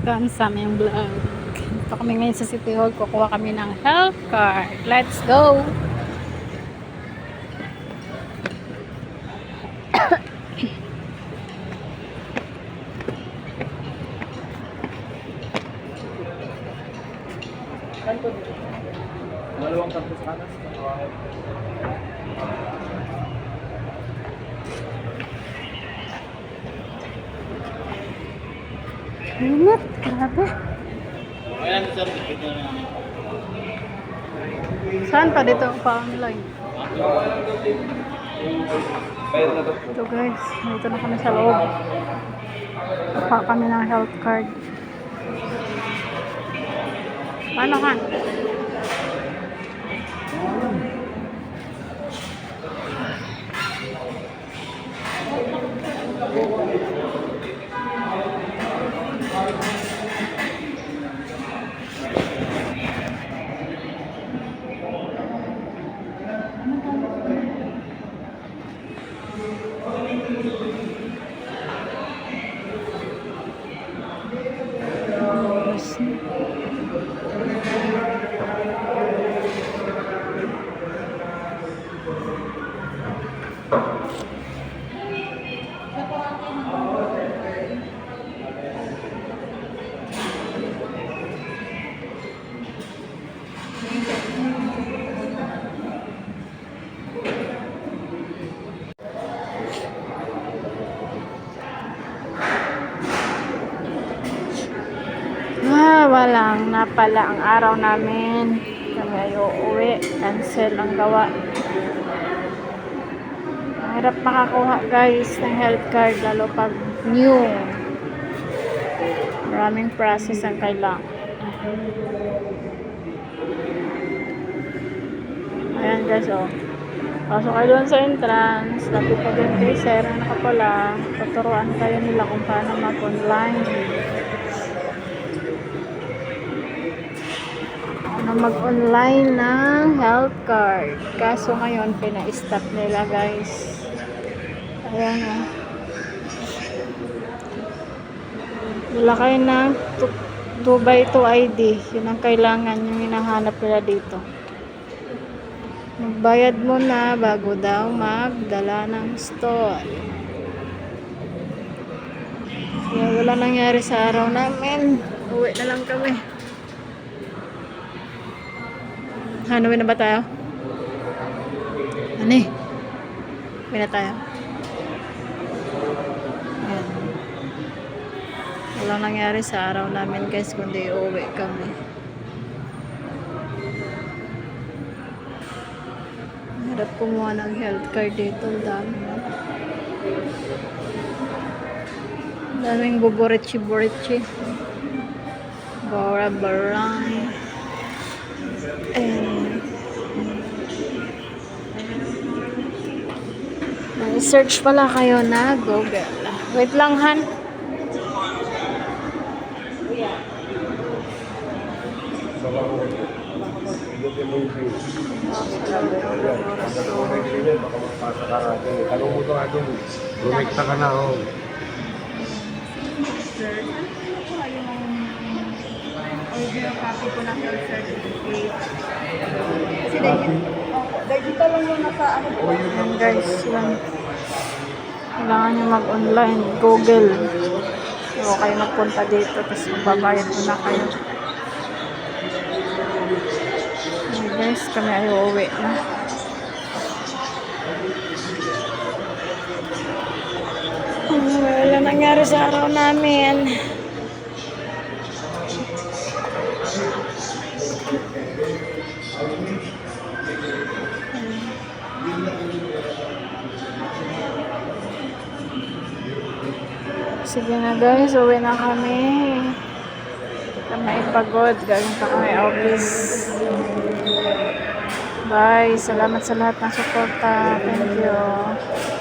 welcome sa aming vlog. Ito kami ngayon sa City Hall, kukuha kami ng health card. Let's go! Dalawang kanto sa kanas. Init, grabe. Ayan, sir. Saan pa dito pa online? Bayad na to. Ito guys, dito na kami sa loob. Kukuha kami ng health card. Paano ka? Walang napala ang araw namin. Kami ay uuwi. Cancel ang gawa. Mahirap makakuha guys ng health card, lalo pag new. Maraming process ang kailangan. Ayan guys, oh. Pasok kayo doon sa entrance. Lapit pa din kay sir na nakapala. Tuturuan kayo nila kung paano mag-online. Mag-online ng health card. Kaso ngayon, pina-stop nila guys. Ayan o. Wala kayo ng 2x2 ID. Yun ang kailangan yung hinahanap nila dito. Magbayad mo na bago daw magdala ng store. Kaya wala nangyari sa araw namin. Uwi na lang kami. Hanawin na ba tayo? Ano eh? Uwi na tayo. Ayan. Walang nangyari sa araw namin guys, kundi uwi kami. Harap kumuha ng health card dito. Daming buburitsi-buritsi. Bara-barang. Search pala kayo na Google. Wait lang, Han. Tanong mo ito nga doon. Rumekta ka na, oh. Sir, ano po yung original copy ko ng health certificate? Kasi digital lang yung nasa ano po. Ayan guys, yan. Kailangan nyo mag-online. Google. So, kayo magpunta dito. Tapos magbabayad mo na kayo. Ayan guys, kami ay uuwi na. Wala nangyari sa araw namin. Sige na guys, uwi na kami. Kami pagod, galing pa kami office. Bye, salamat sa lahat ng suporta. Thank you.